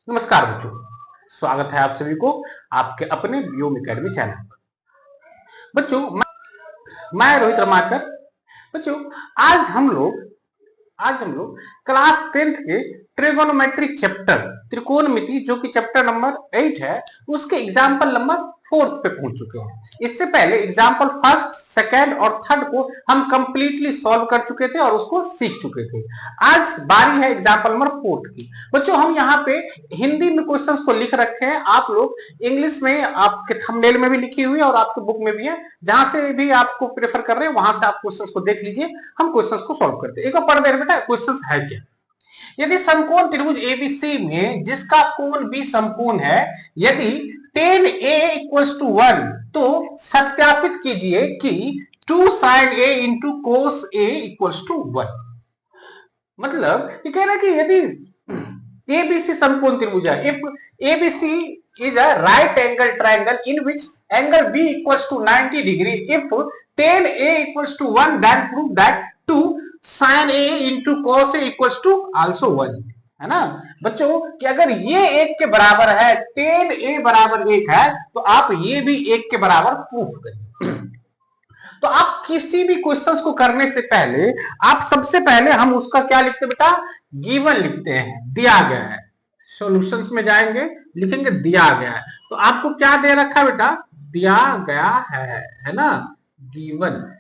नमस्कार बच्चों, स्वागत है आप सभी को आपके अपने व्योम एकेडमी चैनल पर। बच्चों मैं रोहित रमाकर। बच्चों आज हम लोग क्लास 10th के ट्रिगोनोमेट्रिक चैप्टर त्रिकोणमिति जो कि चैप्टर नंबर 8 है, उसके एग्जाम्पल नंबर 4 पे पहुंच चुके हैं। इससे पहले एग्जाम्पल फर्स्ट, सेकेंड और थर्ड को हम कंप्लीटली सॉल्व कर चुके थे और उसको सीख चुके थे। आज बारी है एग्जाम्पल नंबर 4 की। बच्चों हम यहाँ पे हिंदी में क्वेश्चंस को लिख रखे हैं, आप लोग इंग्लिश में आपके थंबनेल में भी लिखी हुई है और आपके बुक में भी है। जहां से भी आपको प्रेफर कर रहे हैं वहां से आप क्वेश्चंस को देख लीजिए, हम क्वेश्चंस को सॉल्व करते हैं। एक बार पढ़ दे बेटा, क्वेश्चंस है क्या। यदि समकोण त्रिभुज एबीसी में जिसका कोण बी समकोण है, यदि tan A = 1 तो सत्यापित कीजिए कि 2 sin A into cos A = 1। मतलब ये कह रहा है कि यदि एबीसी समकोण त्रिभुज है, if ABC is a right angle triangle in which angle B = 90 degree, if tan A = 1 then prove that 2 sin A into cos A = also 1, है ना बच्चों। कि अगर ये 1 के बराबर है, tan A बराबर 1 है, तो आप ये भी 1 के बराबर प्रूफ करिए। तो आप किसी भी क्वेश्चंस को करने से पहले आप सबसे पहले हम उसका क्या लिखते हैं बेटा, गिवन लिखते हैं, दिया गया है। सॉल्यूशंस में जाएंगे, लिखेंगे दिया गया है। तो आपको क्या दे रखा है बेटा, दिया गया है ना, गिवन।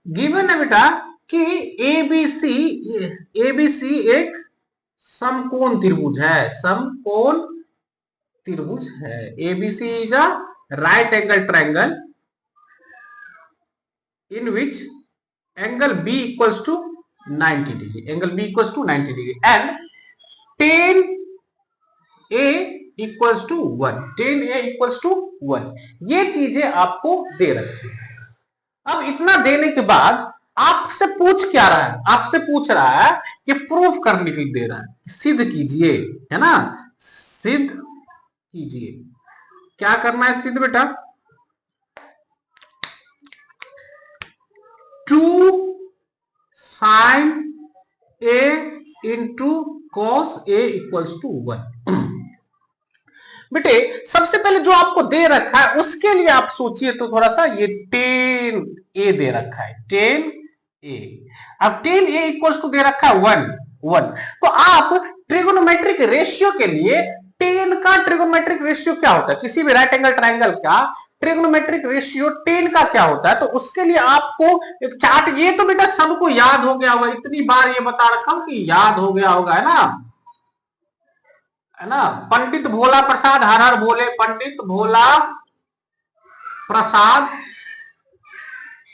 गिवन है बेटा कि एबीसी एक समकोण त्रिभुज है, समकोण त्रिभुज है। ABC is a right angle triangle in which angle B = 90 degree, angle B = 90 degree and tan A = 1, tan A = 1। ये चीजें आपको दे रखी है। अब इतना देने के बाद आपसे पूछ क्या रहा है, आपसे पूछ रहा है कि प्रूफ करने के लिए दे रहा है, सिद्ध कीजिए, है ना, सिद्ध कीजिए। क्या करना है सिद्ध बेटा, 2 sin A into cos A = 1। बेटे सबसे पहले जो आपको दे रखा है उसके लिए आप सोचिए तो थोड़ा सा, ये tan A दे रखा है, tan A। अब tan A = दे रखा है 1। तो आप ट्रिगोनोमेट्रिक रेशियो के लिए tan का ट्रिगोनोमेट्रिक रेशियो क्या होता है, किसी भी राइट एंगल ट्रायंगल का ट्रिगोनोमेट्रिक रेशियो tan का क्या होता है, तो उसके लिए आपको एक चार्ट, ये तो बेटा सबको याद हो गया होगा, इतनी बार ये बता रखा हूं कि याद हो गया होगा, है ना। पंडित भोला प्रसाद हर हर भोले, पंडित भोला प्रसाद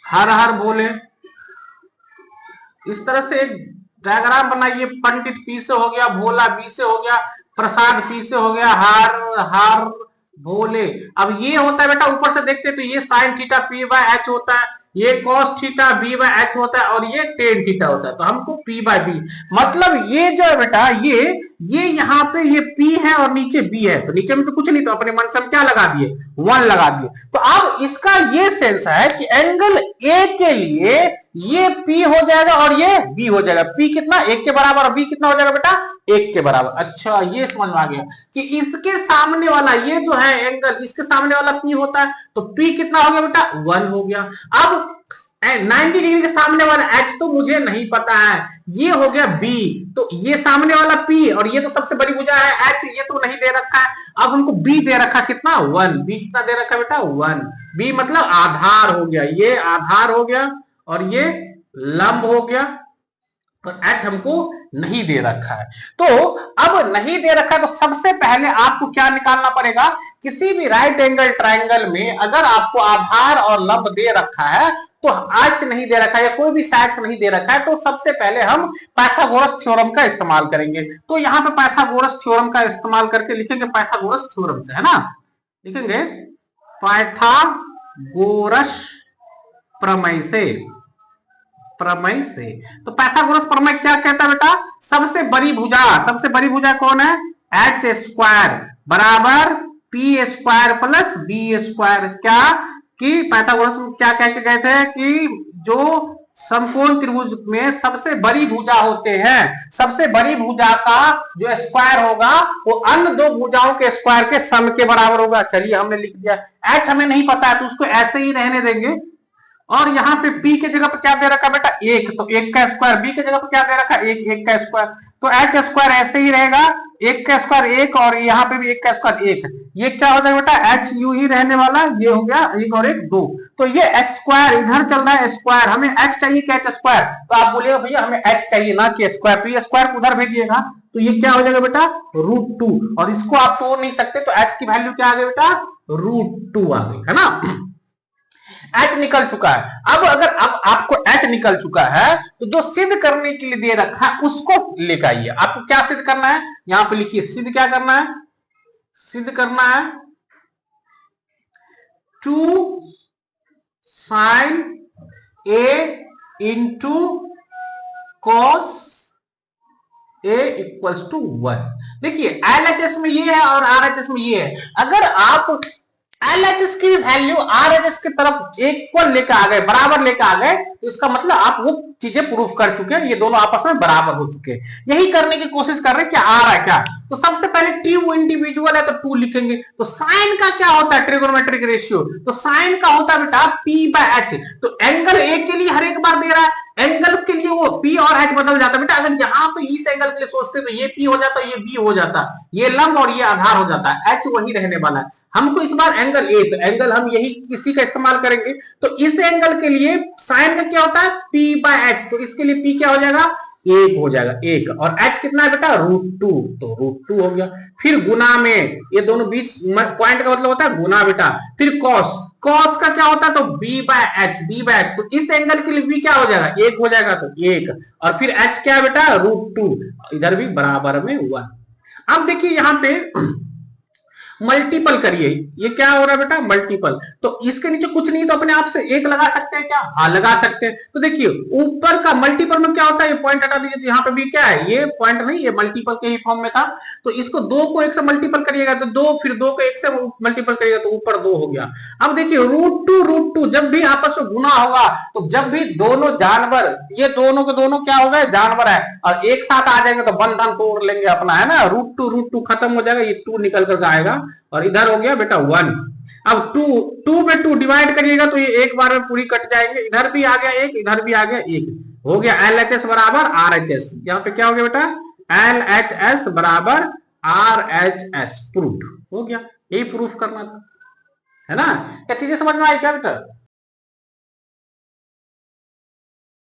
हर हर भोले। इस तरह से एक डायग्राम बनाइए, पंडित पी से हो गया, भोला बी से हो गया, प्रसाद पी से हो गया, हर हर भोले। अब ये होता है बेटा, ऊपर से देखते तो ये sine theta P by H होता है, ये cos theta B by H होता है और ये टेन थीटा होता है, तो हमको पी बाय बी, मतलब ये जो है बेटा ये यहाँ पे ये पी है और नीचे बी है, तो नीचे में तो कुछ नहीं, तो अपने मन से हम क्या लगा दिए, 1 लगा दिए। तो अब इसका ये सेंस है कि एंगल ए के लिए ये P हो जाएगा और ये B हो जाएगा। P कितना, 1 के बराबर, और B कितना हो जाएगा बेटा, 1 के बराबर। अच्छा ये समझ में आ गया कि इसके सामने वाला ये जो है एंगल, इसके सामने वाला P होता है, तो P कितना हो गया बेटा, 1 हो गया। अब 90 डिग्री के सामने वाला H तो मुझे नहीं पता है, ये हो गया B, तो ये सामने वाला P और ये तो सबसे बड़ी भुजा है H, ये तो नहीं दे रखा है। अब हमको B दे रखा कितना, 1। B कितना दे रखा बेटा, 1। B मतलब आधार हो गया, ये आधार हो गया और ये लंब हो गया, पर H हमको नहीं दे रखा है। तो अब नहीं दे रखा है तो सबसे पहले आपको क्या निकालना पड़ेगा, किसी भी राइट एंगल ट्रायंगल में अगर आपको आधार और लंब दे रखा है, तो H नहीं दे रखा है या कोई भी साइड्स नहीं दे रखा है, तो सबसे पहले हम पाइथागोरस थ्योरम का इस्तेमाल करेंगे। तो यहाँ पे पाइथागोरस थ्योरम का इस्तेमाल करके लिखेंगे, पाइथागोरस थ्योरम से, है ना, लिखेंगे पाइथागोरस प्रमेय से। तो पाइथागोरस प्रमेय क्या कहता है बेटा, सबसे बड़ी भुजा कौन है, h² बराबर p² प्लस b²। क्या कि पाइथागोरस क्या कह के गए थे कि जो समकोण त्रिभुज में सबसे बड़ी भुजा होते हैं, सबसे बड़ी भुजा का जो स्क्वायर होगा वो अन्य दो भुजाओं के स्क्वायर के सम के बराबर होगा। चलिए हमने लिख दिया। एच हमें नहीं पता है तो उसको ऐसे ही रहने देंगे। और यहाँ पे p के जगह पर क्या दे रखा बेटा, एक, तो एक का स्क्वायर, b के जगह पर क्या दे रखा, एक, एक का स्क्वायर, तो एच स्क्वायर ऐसे ही रहेगा, एक का स्क्वायर एक, और यहाँ पे भी एक का स्क्वायर एक, ये क्या हो जाएगा बेटा, एच यू ही रहने वाला, ये हो गया एक और एक दो। तो ये एच स्क्वायर इधर चल रहा है स्क्वायर, हमें एच चाहिए कि एच स्क्वायर, तो आप बोलिएगा भैया हमें एच चाहिए ना कि स्क्वायर, तो ये स्क्वायर उधर भेजिएगा, तो ये क्या हो जाएगा बेटा √2, और इसको आप तोड़ नहीं सकते, तो एच की वैल्यू क्या आ गई बेटा √2 आ गई, है ना। एच निकल चुका है। अब अगर अब आपको एच निकल चुका है तो जो सिद्ध करने के लिए दे रखा है उसको लेकर आइए। आपको क्या सिद्ध करना है, यहां पे लिखिए, सिद्ध क्या करना है, सिद्ध करना है 2 sin a into cos a equals to 1। देखिए LHS में ये है और RHS में ये है, अगर आप LHS की वैल्यू RHS की तरफ इक्वल लेकर आ गए, बराबर लेकर आ गए, तो इसका मतलब आप वो चीजें प्रूफ कर चुके हैं, ये दोनों आपस में बराबर हो चुके हैं। यही करने की कोशिश कर रहे हैं, क्या आ रहा है क्या, तो सबसे पहले टी वो इंडिविजुअल है तो 2 लिखेंगे। तो साइन का क्या होता है ट्रिगोनोमेट्रिक रेशियो, तो साइन का होता है बेटा p/h, तो एंगल ए के लिए हर एक बार दे रहा है, एंगल के लिए वो p और h बदल जाता है बेटा। अगर यहाँ पे इस एंगल के लिए सोचते तो ये p हो जाता, ये b हो जाता, ये लंब और ये आधार हो जाता, h वही रहने वाला है। हमको इस बार एंगल ए, तो एंगल हम यही इसी का इस्तेमाल करेंगे। तो इस एंगल के लिए साइन का क्या होता है p/h, तो इसके लिए p क्या हो जाएगा, एक हो जाएगा, एक, और h कितना है बेटा √2, तो √2 हो गया। फिर गुना में, ये दोनों बीच पॉइंट का मतलब होता है गुना बेटा। फिर cos, cos का क्या होता है तो b/h, b/h, तो इस एंगल के लिए b क्या हो जाएगा, एक हो जाएगा, तो एक, और फिर h क्या है बेटा √2, इधर भी बराबर में 1। अब देखिए यहां पे मल्टीपल करिए, ये क्या हो रहा है बेटा मल्टीपल, तो इसके नीचे कुछ नहीं तो अपने आप से एक लगा सकते हैं क्या, हाँ लगा सकते हैं। तो देखिए ऊपर का मल्टीपल में क्या होता है, ये पॉइंट हटा दीजिए, तो यहाँ पे भी क्या है, ये पॉइंट नहीं, ये मल्टीपल के ही फॉर्म में था, तो इसको 2 को 1 से मल्टीपल करिएगा तो 2, फिर 2 को 1 से मल्टीपल करिएगा तो ऊपर 2 हो गया। अब देखिए √2 जब भी आपस में गुना होगा, तो जब भी दोनों जानवर, ये दोनों के दोनों क्या हो गए जानवर है, और एक साथ आ जाएंगे तो बंधन तोड़ लेंगे अपना, है ना, √2 खत्म हो जाएगा, ये 2 निकल कर आएगा, और इधर हो गया बेटा 1। अब 2 में 2 डिवाइड करिएगा तो ये एक बार में पूरी कट जाएंगे, इधर भी आ गया एक, इधर भी आ गया एक, हो गया LHS बराबर RHS। यहाँ पे क्या हो गया बेटा LHS बराबर RHS, प्रूफ हो गया। यही प्रूफ करना था, है ना। क्या चीजें समझ में आई क्या बेटा।